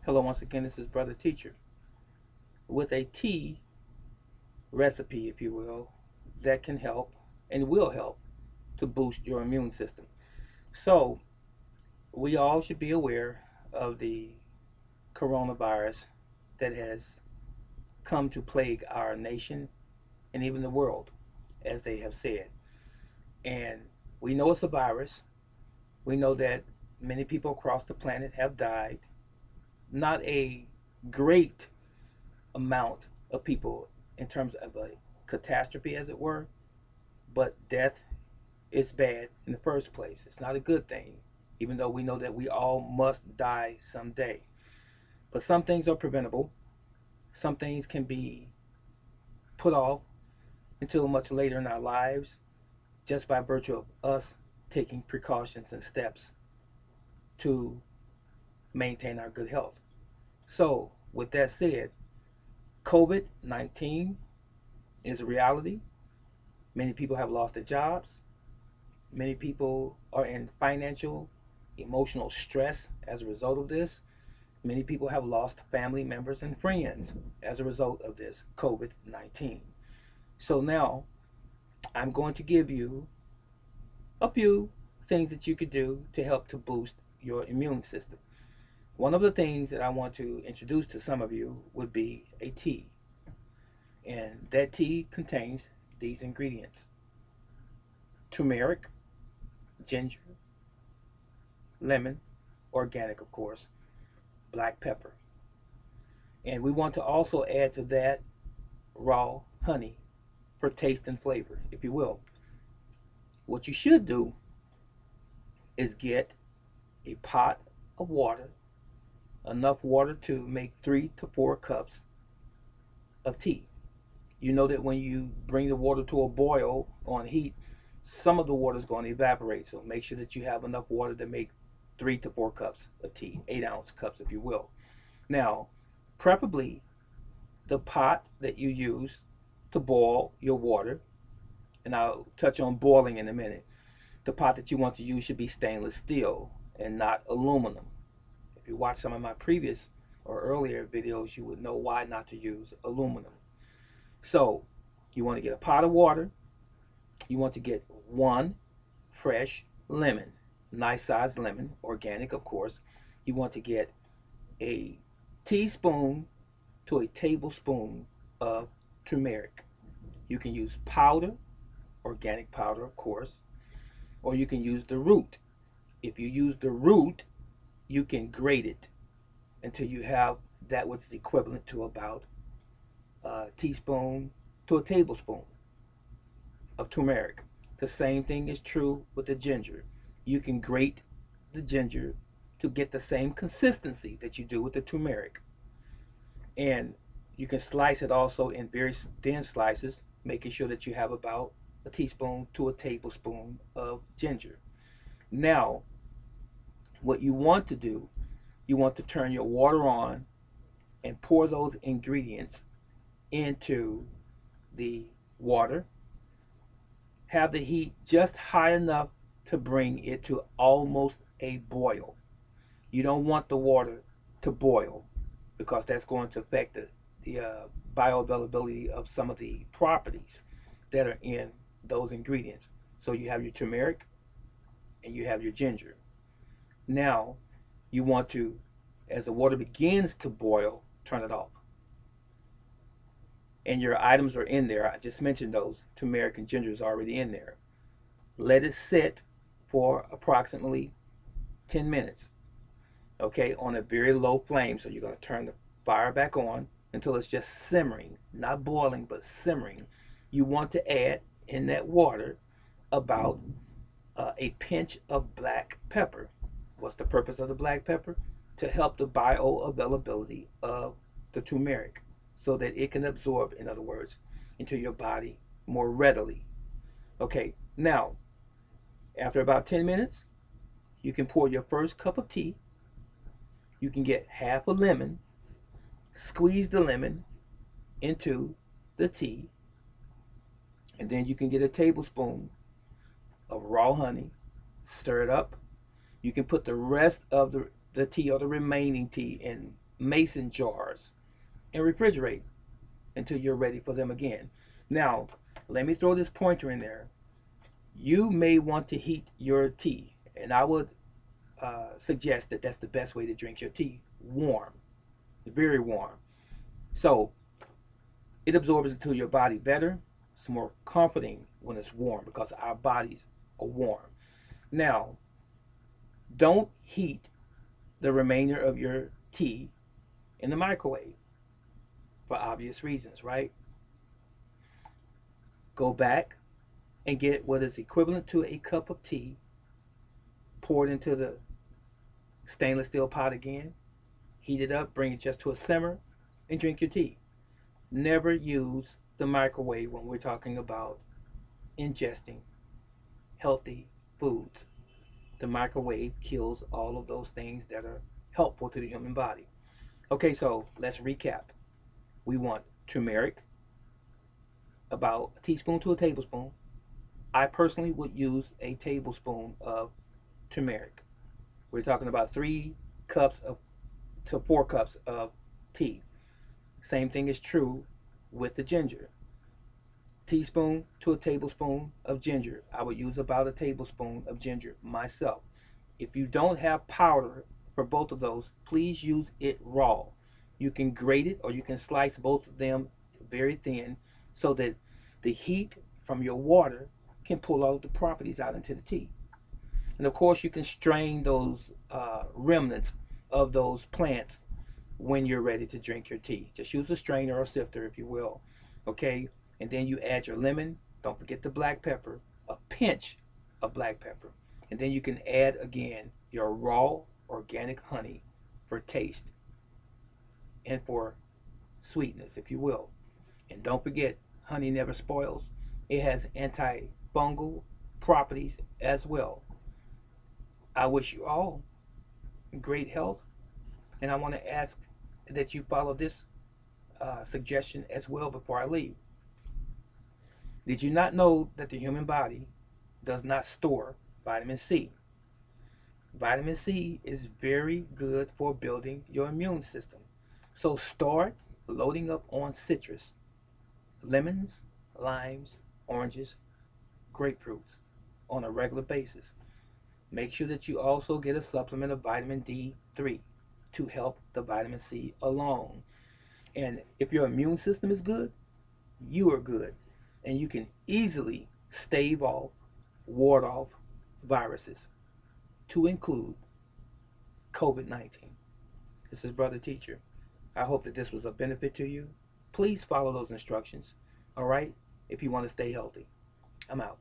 Hello, once again, this is Brother Teacher with a tea recipe, if you will, that can help and will help to boost your immune system. So, we all should be aware of the coronavirus that has come to plague our nation and even the world, as they have said. And we know it's a virus. We know that many people across the planet have died. Not a great amount of people in terms of a catastrophe, as it were, but death is bad in the first place. It's not a good thing, even though we know that we all must die someday. But some things are preventable, some things can be put off until much later in our lives just by virtue of us taking precautions and steps to maintain our good health. So, with that said, COVID 19 is a reality. Many people have lost their jobs. Many people are in financial, emotional stress as a result of this. Many people have lost family members and friends as a result of this COVID 19. So now I'm going to give you a few things that you could do to help to boost your immune system. One of the things that I want to introduce to some of you would be a tea. And that tea contains these ingredients: turmeric, ginger, lemon, organic of course, black pepper. And we want to also add to that raw honey for taste and flavor, if you will. What you should do is get a pot of water, enough water to make 3 to 4 cups of tea. You know that when you bring the water to a boil on heat, some of the water is going to evaporate. So make sure that you have enough water to make 3 to 4 cups of tea, 8-ounce cups, if you will. Now, preferably the pot that you use to boil your water, and I'll touch on boiling in a minute. The pot that you want to use should be stainless steel and not aluminum. If you watch some of my previous or earlier videos, you would know why not to use aluminum. So, you want to get a pot of water. You want to get one fresh lemon, nice sized lemon, organic of course. You want to get a teaspoon to a tablespoon of turmeric. You can use powder, organic powder of course, or you can use the root. If you use the root, you can grate it until you have that which is equivalent to about a teaspoon to a tablespoon of turmeric. The same thing is true with the ginger. You can grate the ginger to get the same consistency that you do with the turmeric. And you can slice it also in very thin slices, making sure that you have about a teaspoon to a tablespoon of ginger. Now, what you want to do, you want to turn your water on and pour those ingredients into the water. Have the heat just high enough to bring it to almost a boil. You don't want the water to boil because that's going to affect the bioavailability of some of the properties that are in those ingredients. So you have your turmeric and you have your ginger. Now you want to, as the water begins to boil, turn it off. And your items are in there. I just mentioned those. Turmeric and ginger is already in there. Let it sit for approximately 10 minutes, okay, on a very low flame. So you're going to turn the fire back on until it's just simmering, not boiling, but simmering. You want to add in that water about a pinch of black pepper. What's the purpose of the black pepper? To help the bioavailability of the turmeric so that it can absorb, in other words, into your body more readily. Okay, now, after about 10 minutes, you can pour your first cup of tea. You can get half a lemon, squeeze the lemon into the tea, and then you can get a tablespoon of raw honey, stir it up. You can put the rest of the tea or the remaining tea in mason jars and refrigerate until you're ready for them again. Now, let me throw this pointer in there. You may want to heat your tea, and I would suggest that that's the best way to drink your tea, warm, very warm. So it absorbs into your body better. It's more comforting when it's warm because our bodies are warm. Now, don't heat the remainder of your tea in the microwave for obvious reasons, right? Go back and get what is equivalent to a cup of tea, pour it into the stainless steel pot again, heat it up, bring it just to a simmer, and drink your tea. Never use the microwave when we're talking about ingesting healthy foods. The microwave kills all of those things that are helpful to the human body. Okay, so let's recap. We want turmeric, about a teaspoon to a tablespoon. I personally would use a tablespoon of turmeric. We're talking about 3 cups to 4 cups of tea. Same thing is true with the ginger. Teaspoon to a tablespoon of ginger. I would use about a tablespoon of ginger myself. If you don't have powder for both of those, please use it raw. You can grate it or you can slice both of them very thin so that the heat from your water can pull all of the properties out into the tea. And of course, you can strain those remnants of those plants when you're ready to drink your tea. Just use a strainer or a sifter, if you will. Okay? And then you add your lemon. Don't forget the black pepper, a pinch of black pepper. And then you can add again your raw organic honey for taste and for sweetness, if you will. And don't forget, honey never spoils. It has antifungal properties as well. I wish you all great health, and I want to ask that you follow this suggestion as well before I leave. Did you not know that the human body does not store vitamin C? Vitamin C is very good for building your immune system. So start loading up on citrus, lemons, limes, oranges, grapefruits on a regular basis. Make sure that you also get a supplement of vitamin D3 to help the vitamin C along. And if your immune system is good, you are good. And you can easily stave off, ward off viruses, to include COVID-19. This is Brother Teacher. I hope that this was a benefit to you. Please follow those instructions, all right, if you want to stay healthy. I'm out.